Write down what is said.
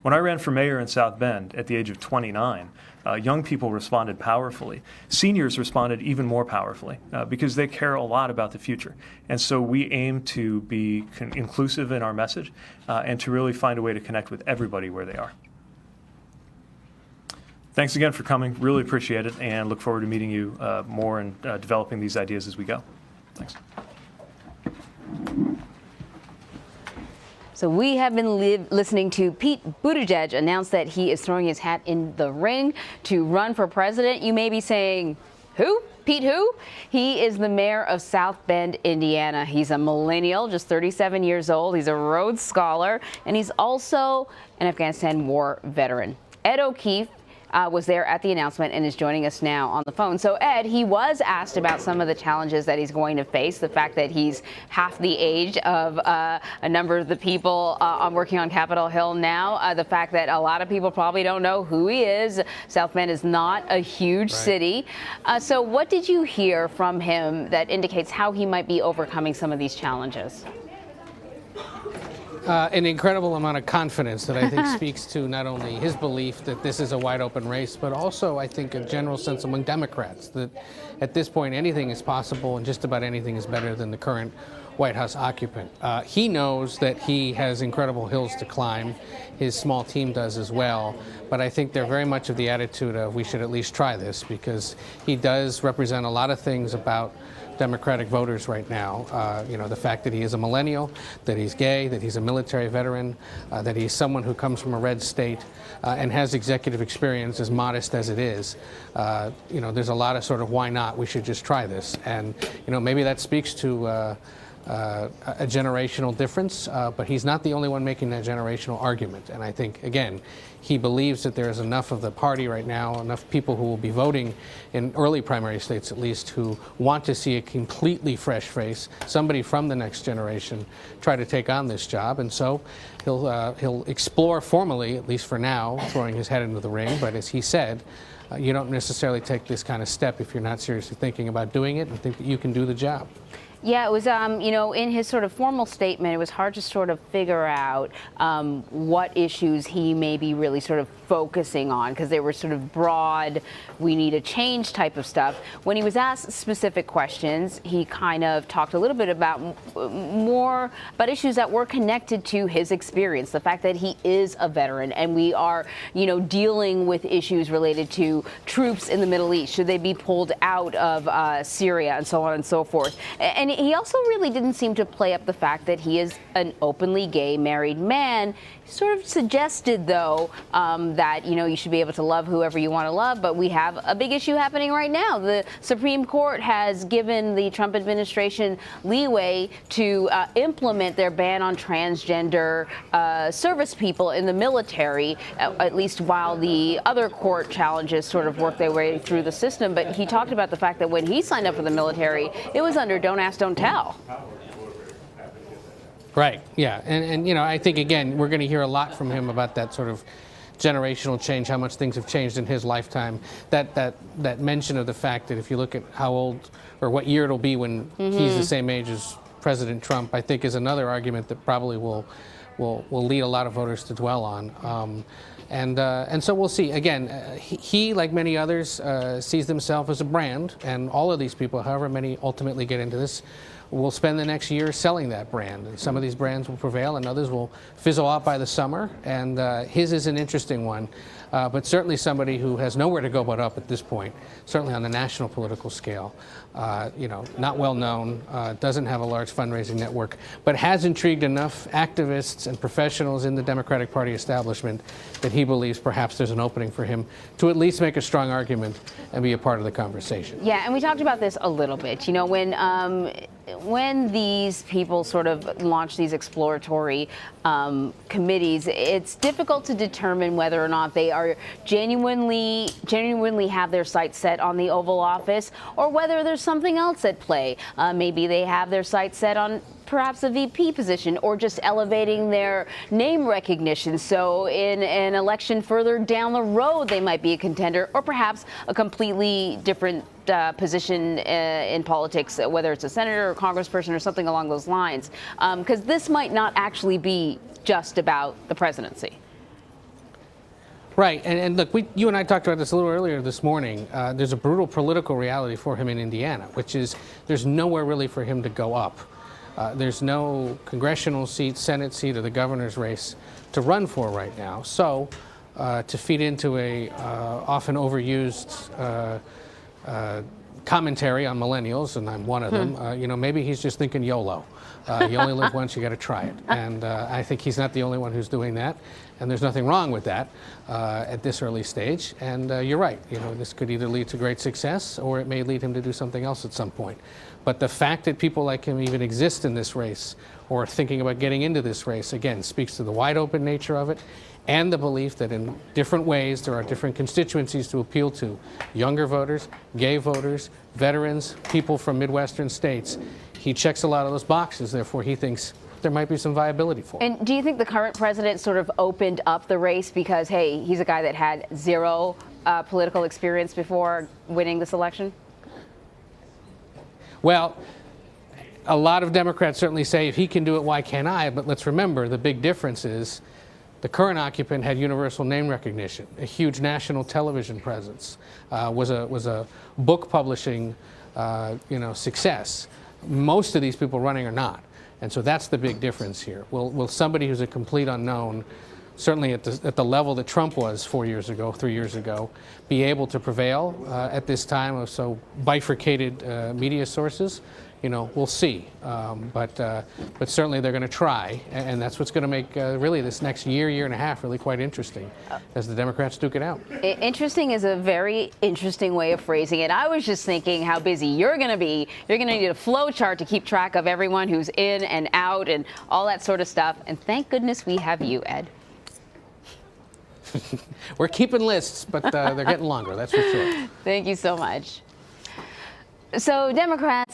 When I ran for mayor in South Bend at the age of 29, young people responded powerfully. Seniors responded even more powerfully because they care a lot about the future. And so we aim to be inclusive in our message and to really find a way to connect with everybody where they are. Thanks again for coming. Really appreciate it and look forward to meeting you more and developing these ideas as we go. Thanks. So we have been listening to Pete Buttigieg announce that he is throwing his hat in the ring to run for president. You may be saying, who? Pete who? He is the mayor of South Bend, Indiana. He's a millennial, just 37 years old. He's a Rhodes Scholar, and he's also an Afghanistan war veteran. Ed O'Keefe was there at the announcement and is joining us now on the phone. So, Ed, he was asked about some of the challenges that he's going to face, the fact that he's half the age of a number of the people working on Capitol Hill now, the fact that a lot of people probably don't know who he is. South Bend is not a huge city. So what did you hear from him that indicates how he might be overcoming some of these challenges? An incredible amount of confidence that I think speaks to not only his belief that this is a wide open race, but also I think a general sense among Democrats that at this point anything is possible and just about anything is better than the current White House occupant. He knows that he has incredible hills to climb. His small team does as well. But I think they're very much of the attitude of we should at least try this, because he does represent a lot of things about Democratic voters right now. You know, the fact that he is a millennial, that he's gay, that he's a military veteran, that he's someone who comes from a red state and has executive experience, as modest as it is. You know, there's a lot of sort of why not, we should just try this. And, you know, maybe that speaks to a generational difference, but he's not the only one making that generational argument. And I think, again, he believes that there is enough of the party right now, enough people who will be voting in early primary states at least, who want to see a completely fresh face, somebody from the next generation, try to take on this job. And so he'll explore formally, at least for now, throwing his head into the ring. But as he said, you don't necessarily take this kind of step if you're not seriously thinking about doing it and think that you can do the job. Yeah, it was, you know, in his sort of formal statement, it was hard to sort of figure out what issues he may be really sort of focusing on, because they were sort of broad, we need a change type of stuff. When he was asked specific questions, he kind of talked a little bit about more about issues that were connected to his experience, the fact that he is a veteran and we are, you know, dealing with issues related to troops in the Middle East. Should they be pulled out of Syria and so on and so forth? And he also really didn't seem to play up the fact that he is an openly gay married man. He sort of suggested, though, that, you know, you should be able to love whoever you want to love. But we have a big issue happening right now. The Supreme Court has given the Trump administration leeway to implement their ban on transgender service people in the military, at least while the other court challenges sort of work their way through the system. But he talked about the fact that when he signed up for the military, it was under don't ask, don't tell. Right, yeah. And you know, I think, again, we're going to hear a lot from him about that sort of generational change, how much things have changed in his lifetime. That mention of the fact that if you look at how old or what year it'll be when he's the same age as President Trump, I think is another argument that probably will lead a lot of voters to dwell on. And so we'll see. Again, he, like many others, sees himself as a brand, and all of these people, however many ultimately get into this, will spend the next year selling that brand. And some of these brands will prevail and others will fizzle out by the summer. And his is an interesting one, but certainly somebody who has nowhere to go but up at this point, certainly on the national political scale. You know, not well known, doesn't have a large fundraising network, but has intrigued enough activists and professionals in the Democratic Party establishment that he believes perhaps there's an opening for him to at least make a strong argument and be a part of the conversation. Yeah, and we talked about this a little bit. You know, when these people sort of launch these exploratory committees, it's difficult to determine whether or not they are genuinely have their sights set on the Oval Office, or whether there's something else at play. Maybe they have their sights set on perhaps a VP position, or just elevating their name recognition. So in an election further down the road, they might be a contender, or perhaps a completely different position in politics, whether it's a senator or congressperson or something along those lines. Because this might not actually be just about the presidency. Right, and look, you and I talked about this a little earlier this morning. There's a brutal political reality for him in Indiana, which is there's nowhere really for him to go up. There's no congressional seat, Senate seat, or the governor's race to run for right now. So to feed into a often overused commentary on millennials, and I'm one of them, you know, maybe he's just thinking YOLO. You only live once, you got to try it. And I think he's not the only one who's doing that. And there's nothing wrong with that at this early stage. And you're right, you know, this could either lead to great success or it may lead him to do something else at some point. But the fact that people like him even exist in this race or thinking about getting into this race, again, speaks to the wide open nature of it and the belief that in different ways there are different constituencies to appeal to. Younger voters, gay voters, veterans, people from Midwestern states. He checks a lot of those boxes, therefore he thinks there might be some viability for him. And do you think the current president sort of opened up the race because, hey, he's a guy that had zero political experience before winning this election? Well, a lot of Democrats certainly say if he can do it, why can't I? But let's remember the big difference is the current occupant had universal name recognition, a huge national television presence, was a book publishing success. Most of these people running are not. And so that's the big difference here. Will somebody who's a complete unknown, certainly at the level that Trump was 4 years ago, 3 years ago, be able to prevail at this time of so bifurcated media sources? You know, we'll see. But certainly they're going to try, and that's what's going to make really this next year and a half really quite interesting as the Democrats duke it out. Interesting is a very interesting way of phrasing it. I was just thinking how busy you're going to be. You're going to need a flow chart to keep track of everyone who's in and out and all that sort of stuff. And thank goodness we have you, Ed. We're keeping lists, but they're getting longer, that's for sure. Thank you so much. So Democrats